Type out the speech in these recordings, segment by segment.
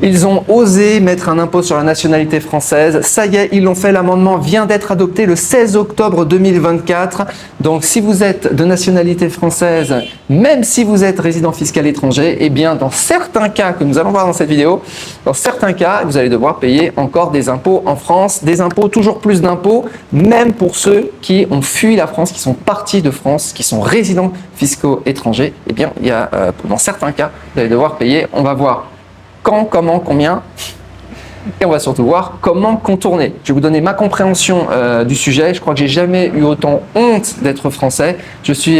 Ils ont osé mettre un impôt sur la nationalité française. Ça y est, ils l'ont fait. L'amendement vient d'être adopté le 16 octobre 2024. Donc, si vous êtes de nationalité française, même si vous êtes résident fiscal étranger, eh bien, dans certains cas que nous allons voir dans cette vidéo, dans certains cas, vous allez devoir payer encore des impôts en France, des impôts, toujours plus d'impôts, même pour ceux qui ont fui la France, qui sont partis de France, qui sont résidents fiscaux étrangers. Eh bien, il y a, dans certains cas, vous allez devoir payer. On va voir quand, comment, combien, et on va surtout voir comment contourner. Je vais vous donner ma compréhension du sujet. Je crois que j'ai jamais eu autant honte d'être français. Je suis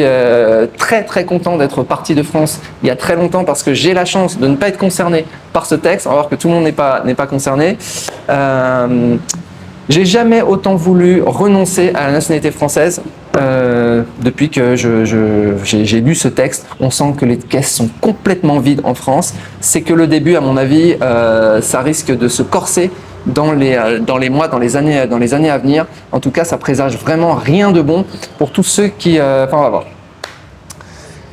très très content d'être parti de France il y a très longtemps parce que j'ai la chance de ne pas être concerné par ce texte. On va voir que tout le monde n'est pas concerné. J'ai jamais autant voulu renoncer à la nationalité française depuis que j'ai lu ce texte. On sent que les caisses sont complètement vides en France. C'est que le début, à mon avis, ça risque de se corser dans les mois, dans les années à venir. En tout cas, ça présage vraiment rien de bon pour tous ceux qui... Enfin, on va voir.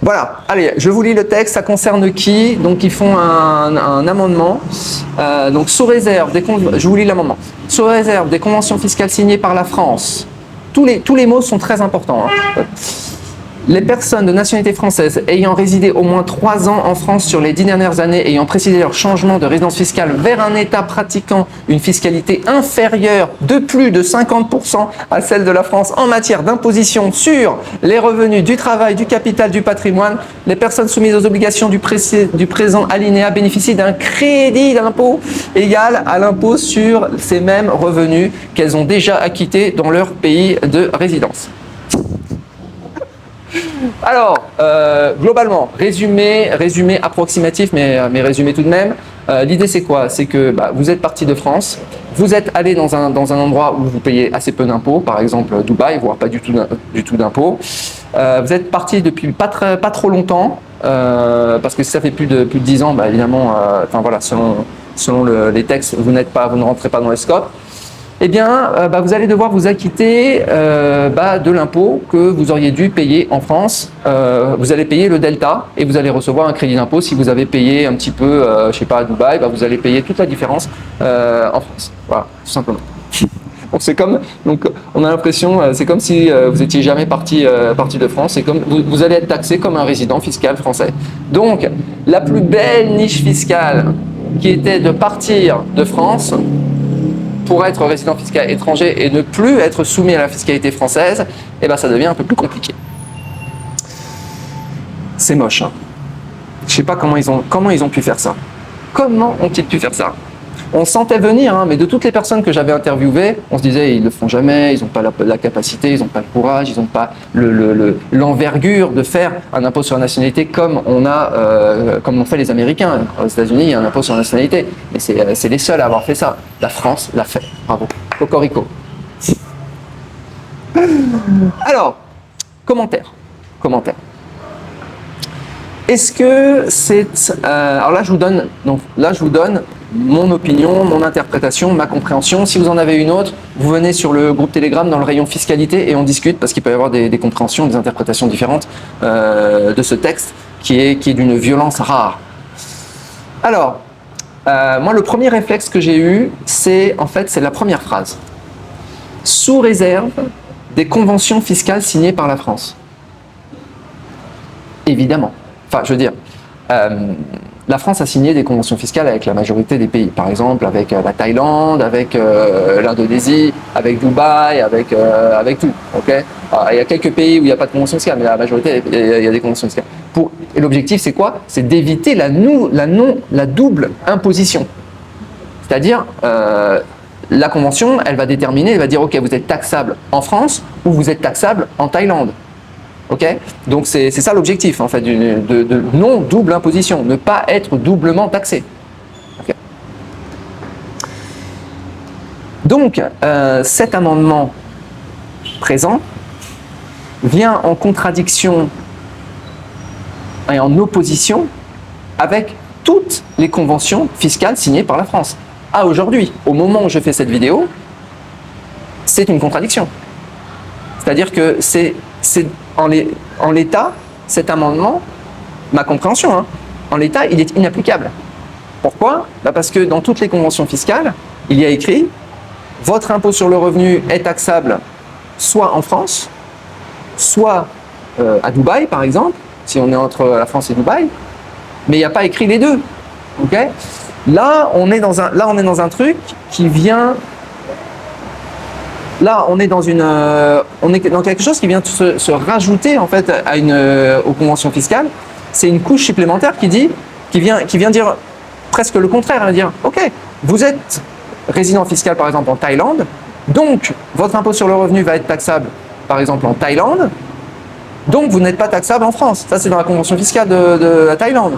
Voilà, allez, je vous lis le texte, ça concerne qui? Donc ils font un amendement, donc sous réserve, je vous lis l'amendement, sous réserve des conventions fiscales signées par la France, tous les mots sont très importants, hein. Les personnes de nationalité française ayant résidé au moins 3 ans en France sur les 10 dernières années, ayant précisé leur changement de résidence fiscale vers un État pratiquant une fiscalité inférieure de plus de 50% à celle de la France en matière d'imposition sur les revenus du travail, du capital, du patrimoine, les personnes soumises aux obligations du présent alinéa bénéficient d'un crédit d'impôt égal à l'impôt sur ces mêmes revenus qu'elles ont déjà acquittés dans leur pays de résidence. Alors, globalement, résumé approximatif, mais résumé tout de même. L'idée, c'est quoi? C'est que vous êtes parti de France, vous êtes allé dans un endroit où vous payez assez peu d'impôts, par exemple Dubaï, voire pas du tout d'impôts. Vous êtes parti depuis pas trop longtemps, parce que si ça fait plus de 10 ans, évidemment, voilà, selon les textes, vous ne rentrez pas dans les scopes. Eh bien, vous allez devoir vous acquitter de l'impôt que vous auriez dû payer en France. Vous allez payer le delta et vous allez recevoir un crédit d'impôt. Si vous avez payé un petit peu, je sais pas, à Dubaï, vous allez payer toute la différence en France. Voilà, tout simplement. Donc on a l'impression, c'est comme si vous étiez jamais parti de France. C'est comme vous allez être taxé comme un résident fiscal français. Donc, la plus belle niche fiscale qui était de partir de France pour être résident fiscal étranger et ne plus être soumis à la fiscalité française, ça devient un peu plus compliqué. C'est moche, hein. Je sais pas comment ils ont pu faire ça. Comment ont-ils pu faire ça? On sentait venir, hein, mais de toutes les personnes que j'avais interviewées, on se disait ils le font jamais, ils n'ont pas la capacité, ils n'ont pas le courage, ils n'ont pas l'envergure de faire un impôt sur la nationalité comme l'ont fait les Américains. Aux États-Unis, il y a un impôt sur la nationalité, mais c'est les seuls à avoir fait ça. La France l'a fait. Bravo. Cocorico. Alors, commentaire. Est-ce que c'est... alors là, je vous donne mon opinion, mon interprétation, ma compréhension. Si vous en avez une autre, vous venez sur le groupe Telegram dans le rayon fiscalité et on discute parce qu'il peut y avoir des compréhensions, des interprétations différentes de ce texte qui est d'une violence rare. Alors, moi, le premier réflexe que j'ai eu, c'est la première phrase. Sous réserve des conventions fiscales signées par la France. Évidemment. Enfin, je veux dire, la France a signé des conventions fiscales avec la majorité des pays. Par exemple, avec la Thaïlande, avec l'Indonésie, avec Dubaï, avec tout. Okay, alors, il y a quelques pays où il n'y a pas de convention fiscale, mais la majorité, il y a des conventions fiscales. Et l'objectif, c'est quoi? C'est d'éviter la double imposition. C'est-à-dire, la convention, elle va dire, OK, vous êtes taxable en France ou vous êtes taxable en Thaïlande. Okay, donc c'est ça l'objectif en fait de non double imposition, ne pas être doublement taxé. Okay. Donc cet amendement présent vient en contradiction et en opposition avec toutes les conventions fiscales signées par la France. À aujourd'hui, au moment où je fais cette vidéo, c'est une contradiction. C'est-à-dire que en l'état, cet amendement, ma compréhension, en l'état, il est inapplicable. Pourquoi? Parce que dans toutes les conventions fiscales, il y a écrit « Votre impôt sur le revenu est taxable soit en France, soit à Dubaï, par exemple, si on est entre la France et Dubaï, mais il n'y a pas écrit les deux. Okay, là, on est dans un truc qui vient... Là, on est dans quelque chose qui vient se rajouter en fait aux conventions fiscales. C'est une couche supplémentaire qui vient dire presque le contraire, à dire ok, vous êtes résident fiscal par exemple en Thaïlande, donc votre impôt sur le revenu va être taxable par exemple en Thaïlande, donc vous n'êtes pas taxable en France. Ça c'est dans la convention fiscale de la Thaïlande.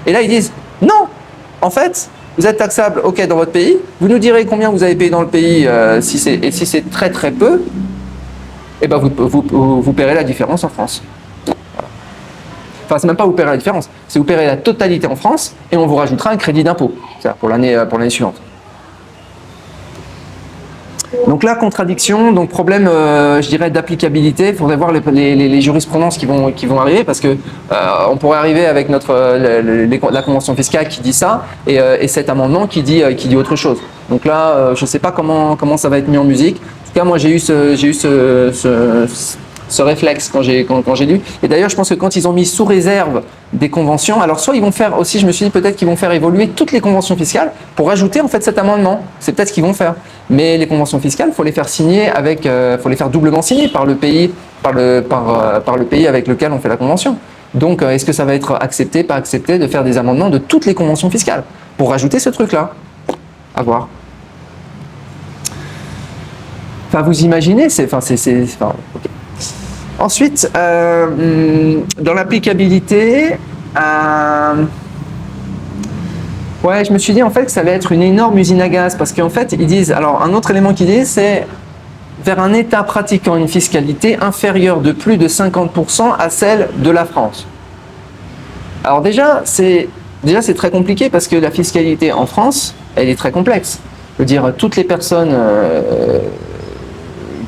Et là ils disent non, en fait vous êtes taxable ok dans votre pays, vous nous direz combien vous avez payé dans le pays, si c'est très très peu, et ben vous paierez la différence en France. Enfin, c'est même pas vous paierez la différence, c'est vous paierez la totalité en France et on vous rajoutera un crédit d'impôt, c'est-à-dire pour l'année suivante. Donc là, contradiction, donc problème, je dirais, d'applicabilité. Il faudrait voir les jurisprudences qui vont arriver parce que on pourrait arriver avec la convention fiscale qui dit ça et cet amendement qui dit autre chose. Donc là, je ne sais pas comment ça va être mis en musique. En tout cas, moi, j'ai eu ce réflexe quand j'ai lu. Et d'ailleurs, je pense que quand ils ont mis sous réserve des conventions, alors soit ils vont faire aussi, je me suis dit peut-être qu'ils vont faire évoluer toutes les conventions fiscales pour ajouter en fait cet amendement. C'est peut-être ce qu'ils vont faire. Mais les conventions fiscales, il faut les faire signer faut les faire doublement signer par le pays avec lequel on fait la convention. Donc, est-ce que ça va être accepté, pas accepté de faire des amendements de toutes les conventions fiscales pour rajouter ce truc-là? À voir. Enfin, vous imaginez, okay. Ensuite, dans l'applicabilité, ouais, je me suis dit en fait que ça allait être une énorme usine à gaz parce qu'en fait, ils disent, alors un autre élément qu'ils disent, c'est vers un État pratiquant une fiscalité inférieure de plus de 50% à celle de la France. Alors déjà, c'est très compliqué parce que la fiscalité en France, elle est très complexe. Je veux dire, toutes les personnes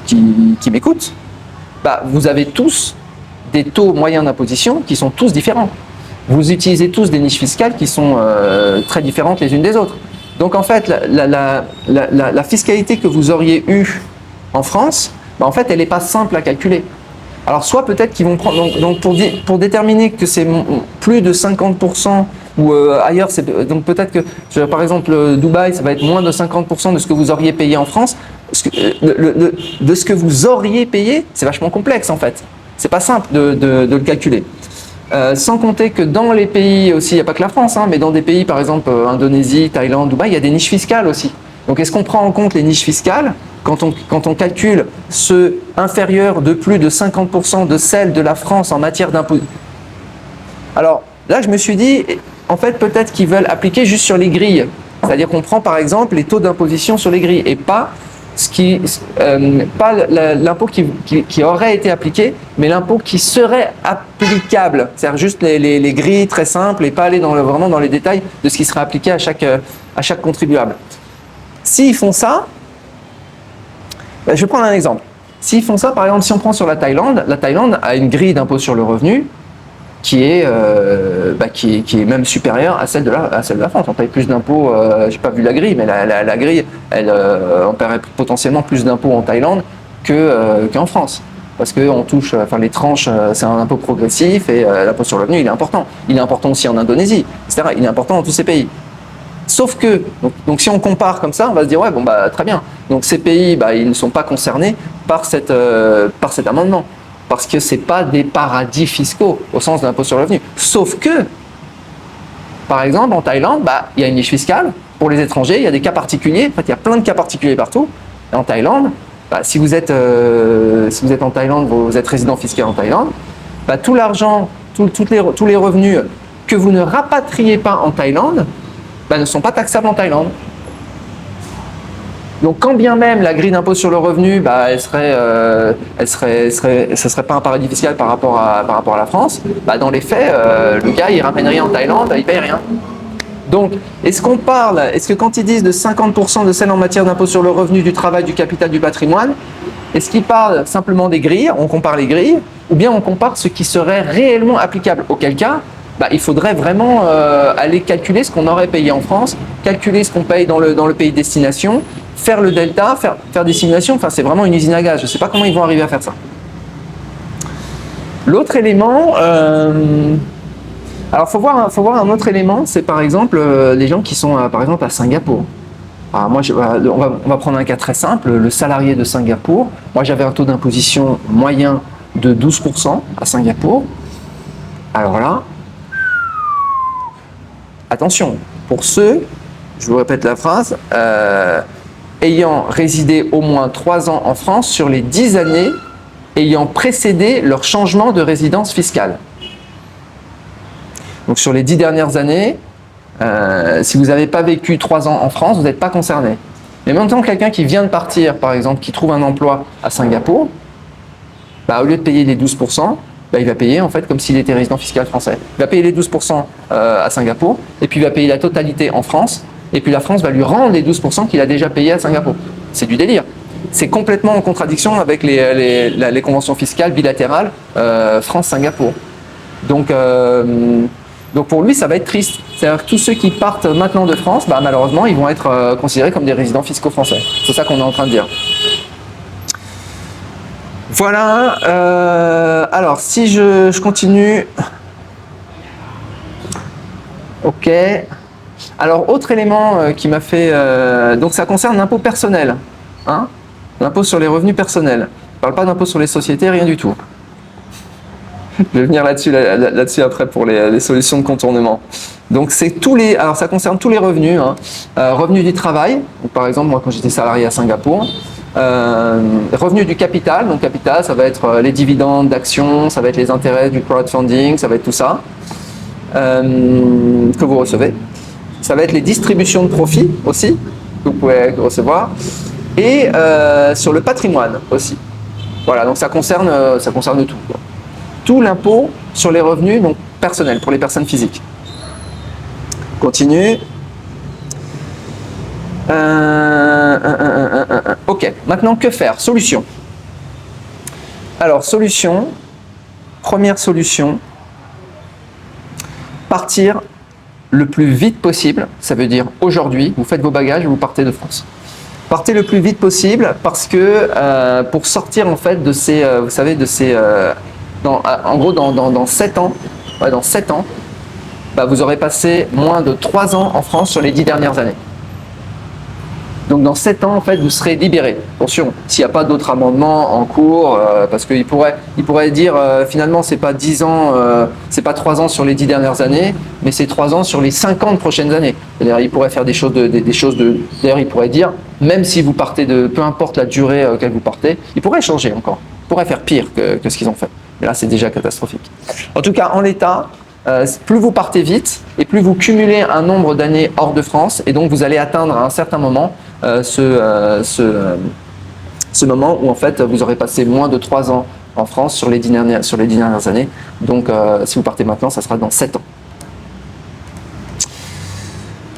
qui m'écoutent, vous avez tous des taux moyens d'imposition qui sont tous différents. Vous utilisez tous des niches fiscales qui sont très différentes les unes des autres. Donc en fait, la fiscalité que vous auriez eue en France, en fait, elle n'est pas simple à calculer. Alors soit peut-être qu'ils vont prendre, donc pour déterminer que c'est plus de 50% ou ailleurs, donc peut-être que, par exemple, Dubaï, ça va être moins de 50% de ce que vous auriez payé en France. De ce que vous auriez payé, c'est vachement complexe en fait. C'est pas simple de le calculer. Sans compter que dans les pays aussi, il n'y a pas que la France, mais dans des pays par exemple Indonésie, Thaïlande, Dubaï, il y a des niches fiscales aussi. Donc est-ce qu'on prend en compte les niches fiscales quand on calcule ce inférieur de plus de 50% de celle de la France en matière d'impôt? Alors là, je me suis dit, en fait, peut-être qu'ils veulent appliquer juste sur les grilles. C'est-à-dire qu'on prend par exemple les taux d'imposition sur les grilles et pas l'impôt qui aurait été appliqué, mais l'impôt qui serait applicable. C'est-à-dire juste les grilles très simples et pas aller vraiment dans les détails de ce qui serait appliqué à chaque contribuable. S'ils font ça, je vais prendre un exemple. S'ils font ça, par exemple, si on prend sur la Thaïlande a une grille d'impôt sur le revenu qui est même supérieure à celle de la France. On paye plus d'impôts, j'ai pas vu la grille, mais la grille, on paierait potentiellement plus d'impôts en Thaïlande qu'en France. Parce qu'on touche, les tranches, c'est un impôt progressif et l'impôt sur le revenu, il est important. Il est important aussi en Indonésie, etc. Il est important dans tous ces pays. Sauf que, donc si on compare comme ça, on va se dire, ouais, très bien. Donc ces pays, ils ne sont pas concernés par cet amendement. Parce que ce n'est pas des paradis fiscaux au sens de l'impôt sur le revenu. Sauf que, par exemple, en Thaïlande, il y a une niche fiscale. Pour les étrangers, il y a des cas particuliers. En fait, il y a plein de cas particuliers partout. Et en Thaïlande, si vous êtes en Thaïlande, vous êtes résident fiscal en Thaïlande, tout l'argent, tous les revenus que vous ne rapatriez pas en Thaïlande ne sont pas taxables en Thaïlande. Donc, quand bien même la grille d'impôt sur le revenu, ce serait pas un paradis fiscal par rapport à la France, dans les faits, le gars, il ramène rien en Thaïlande, il paye rien. Donc, est-ce que quand ils disent de 50% de celle en matière d'impôt sur le revenu, du travail, du capital, du patrimoine, est-ce qu'ils parlent simplement des grilles, on compare les grilles, ou bien on compare ce qui serait réellement applicable? Auquel cas, il faudrait vraiment aller calculer ce qu'on aurait payé en France, calculer ce qu'on paye dans le pays de destination, faire le delta, faire des simulations. Enfin, c'est vraiment une usine à gaz. Je ne sais pas comment ils vont arriver à faire ça. L'autre élément, alors faut voir un autre élément, c'est par exemple les gens qui sont par exemple à Singapour. Alors moi, on va prendre un cas très simple, le salarié de Singapour. Moi, j'avais un taux d'imposition moyen de 12% à Singapour. Alors là, attention, pour ceux, je vous répète la phrase, ayant résidé au moins 3 ans en France sur les 10 années ayant précédé leur changement de résidence fiscale. Donc sur les 10 dernières années, si vous n'avez pas vécu 3 ans en France, vous n'êtes pas concerné. Mais maintenant, quelqu'un qui vient de partir, par exemple, qui trouve un emploi à Singapour, au lieu de payer les 12%, il va payer en fait comme s'il était résident fiscal français. Il va payer les 12% à Singapour, et puis il va payer la totalité en France, et puis la France va lui rendre les 12% qu'il a déjà payé à Singapour. C'est du délire. C'est complètement en contradiction avec les conventions fiscales bilatérales France-Singapour. Donc pour lui, ça va être triste. C'est-à-dire que tous ceux qui partent maintenant de France, malheureusement, ils vont être considérés comme des résidents fiscaux français. C'est ça qu'on est en train de dire. Voilà. Alors, si je continue. Ok. Alors, autre élément qui m'a fait... donc, ça concerne l'impôt personnel. Hein, l'impôt sur les revenus personnels. Je ne parle pas d'impôt sur les sociétés, rien du tout. Je vais venir là-dessus après pour les solutions de contournement. Donc alors ça concerne tous les revenus, hein. Revenus du travail, donc par exemple moi quand j'étais salarié à Singapour, revenus du capital, donc capital ça va être les dividendes d'actions, ça va être les intérêts du crowdfunding, ça va être tout ça que vous recevez. Ça va être les distributions de profits aussi que vous pouvez recevoir et sur le patrimoine aussi. Voilà, donc ça concerne tout, quoi. Tout l'impôt sur les revenus donc personnels, pour les personnes physiques. Continue. Ok, maintenant que faire? Solution. Alors, solution, première solution, partir le plus vite possible, ça veut dire aujourd'hui, vous faites vos bagages et vous partez de France. Partez le plus vite possible parce que pour sortir en fait de ces, vous savez, de ces... en gros, dans 7 ans, vous aurez passé moins de 3 ans en France sur les 10 dernières années. Donc dans 7 ans, en fait, vous serez libéré. Attention, s'il n'y a pas d'autres amendements en cours, parce qu'il pourrait dire finalement, c'est pas 10 ans, c'est pas 3 ans sur les 10 dernières années, mais c'est 3 ans sur les 50 prochaines années. C'est-à-dire, il pourrait faire des choses d'ailleurs, il pourrait dire, même si vous partez peu importe la durée auquel vous partez, il pourrait changer encore. Il pourrait faire pire que ce qu'ils ont fait. Et là, c'est déjà catastrophique. En tout cas, en l'état, plus vous partez vite et plus vous cumulez un nombre d'années hors de France, et donc vous allez atteindre à un certain moment ce moment où en fait vous aurez passé moins de 3 ans en France sur les 10 dernières années. Donc si vous partez maintenant, ça sera dans 7 ans.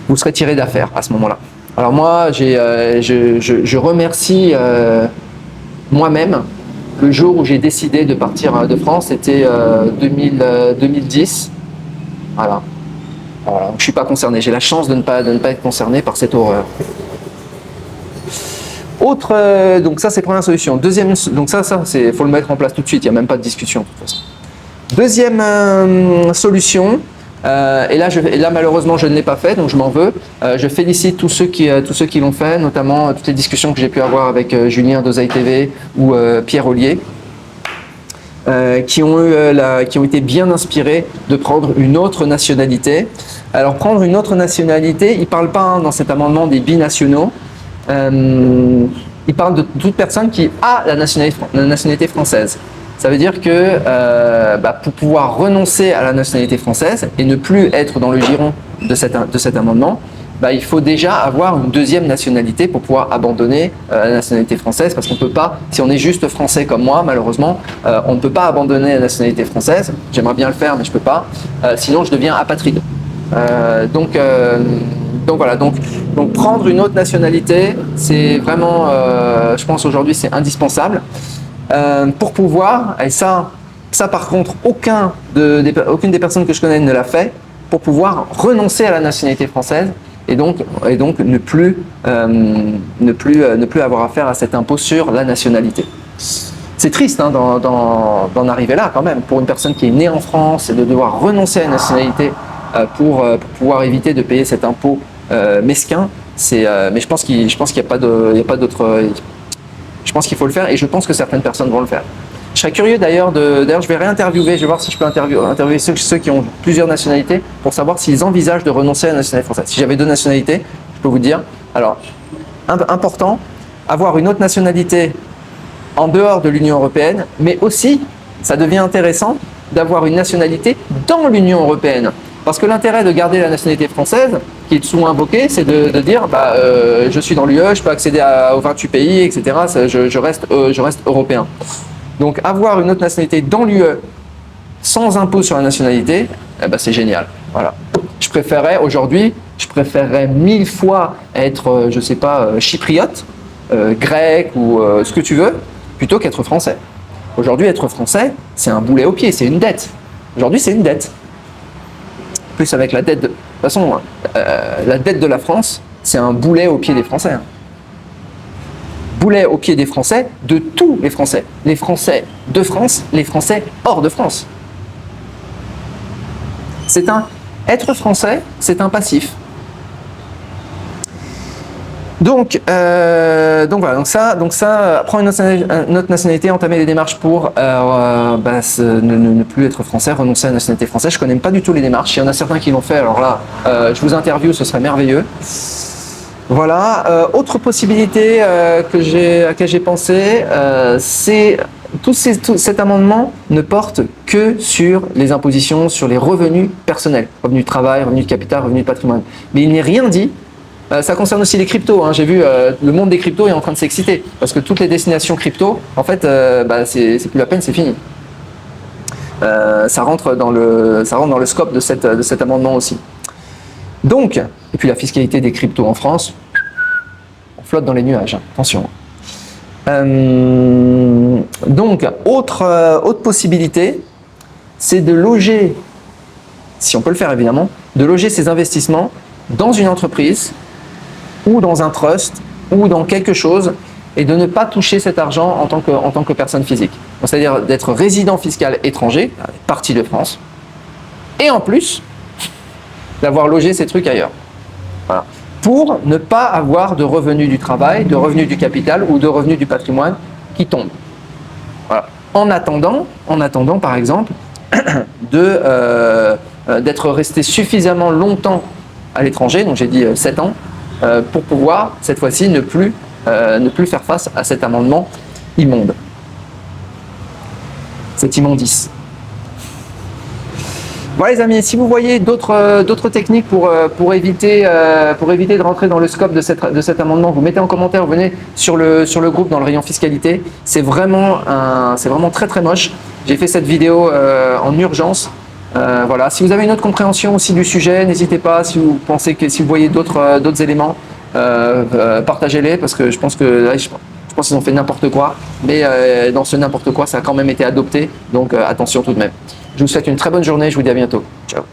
Vous serez tiré d'affaire à ce moment-là. Alors moi, je remercie moi-même. Le jour où j'ai décidé de partir de France, c'était 2010. Voilà. Je ne suis pas concerné. J'ai la chance de ne pas être concerné par cette horreur. Donc ça, c'est la première solution. Deuxième, donc ça, c'est faut le mettre en place tout de suite. Il n'y a même pas de discussion de toute façon. Deuxième solution. Et là, malheureusement, je ne l'ai pas fait, donc je m'en veux. Je félicite tous ceux qui l'ont fait, notamment toutes les discussions que j'ai pu avoir avec Julien d'Oseille TV ou Pierre Ollier, qui ont été bien inspirés de prendre une autre nationalité. Alors, prendre une autre nationalité, il ne parle pas dans cet amendement des binationaux. Il parle de toute personne qui a la nationalité française. Ça veut dire que pour pouvoir renoncer à la nationalité française et ne plus être dans le giron de cet amendement, il faut déjà avoir une deuxième nationalité pour pouvoir abandonner la nationalité française, parce qu'on ne peut pas, si on est juste français comme moi, malheureusement, on ne peut pas abandonner la nationalité française. J'aimerais bien le faire, mais je ne peux pas. Sinon, je deviens apatride. Donc voilà, donc prendre une autre nationalité, c'est vraiment, je pense aujourd'hui, c'est indispensable. Pour pouvoir, et ça Ça, par contre, aucune des personnes que je connais ne l'a fait pour pouvoir renoncer à la nationalité française et donc ne plus avoir affaire à cet impôt sur la nationalité. C'est triste hein, d'en arriver là quand même, pour une personne qui est née en France et de devoir renoncer à la nationalité pour pouvoir éviter de payer cet impôt mesquin. Mais je pense qu'il n'y a pas d'autre. Je pense qu'il faut le faire et je pense que certaines personnes vont le faire. Je serais curieux d'ailleurs je vais réinterviewer, je vais voir si je peux interviewer ceux qui ont plusieurs nationalités pour savoir s'ils envisagent de renoncer à la nationalité française. Si j'avais 2 nationalités, je peux vous dire, alors, important, avoir une autre nationalité en dehors de l'Union européenne, mais aussi, ça devient intéressant d'avoir une nationalité dans l'Union européenne. Parce que l'intérêt de garder la nationalité française, qui est souvent invoquée, c'est de dire je suis dans l'UE, je peux accéder aux 28 pays, etc. Je reste européen. Donc avoir une autre nationalité dans l'UE sans impôt sur la nationalité, c'est génial. Voilà. Je préférerais 1000 fois être, je sais pas, chypriote, grec ou ce que tu veux, plutôt qu'être français. Aujourd'hui, être français, c'est un boulet au pied, c'est une dette. Aujourd'hui, c'est une dette. Plus avec la dette de toute façon, la dette de la France, c'est un boulet au pied des Français. Hein. Boulet au pied des Français, de tous les Français. Les Français de France, les Français hors de France. Être français, c'est un passif. Donc voilà, donc ça, prendre une autre nationalité, entamer les démarches pour ne plus être français, renoncer à la nationalité française. Je connais pas du tout les démarches. Il y en a certains qui l'ont fait. Alors là, je vous interviewe, ce serait merveilleux. Voilà. Autre possibilité à laquelle j'ai pensé, c'est cet amendement ne porte que sur les impositions sur les revenus personnels, revenus de travail, revenus de capital, revenus de patrimoine. Mais il n'est rien dit. Ça concerne aussi les cryptos. Hein. J'ai vu le monde des cryptos est en train de s'exciter parce que toutes les destinations crypto, en fait, c'est plus la peine, c'est fini. Ça rentre dans le scope de cet amendement aussi. Donc, et puis la fiscalité des cryptos en France, on flotte dans les nuages. Hein. Attention. Donc, autre possibilité, c'est de loger, si on peut le faire évidemment, de loger ces investissements dans une entreprise ou dans un trust ou dans quelque chose et de ne pas toucher cet argent en tant que personne physique. C'est-à-dire d'être résident fiscal étranger, parti de France, et en plus d'avoir logé ces trucs ailleurs. Voilà. Pour ne pas avoir de revenus du travail, de revenus du capital ou de revenus du patrimoine qui tombent. Voilà. En attendant par exemple d'être resté suffisamment longtemps à l'étranger, donc j'ai dit 7 ans, pour pouvoir cette fois-ci ne plus faire face à cet amendement immonde. Cette immondice. Voilà les amis, si vous voyez d'autres techniques pour éviter de rentrer dans le scope de cet amendement, vous mettez en commentaire, vous venez sur le groupe dans le rayon fiscalité. C'est vraiment très très moche. J'ai fait cette vidéo en urgence. Voilà. Si vous avez une autre compréhension aussi du sujet, n'hésitez pas. Si vous voyez d'autres éléments, partagez-les parce que je pense qu'ils ont fait n'importe quoi. Mais dans ce n'importe quoi, ça a quand même été adopté. Donc attention tout de même. Je vous souhaite une très bonne journée. Je vous dis à bientôt. Ciao.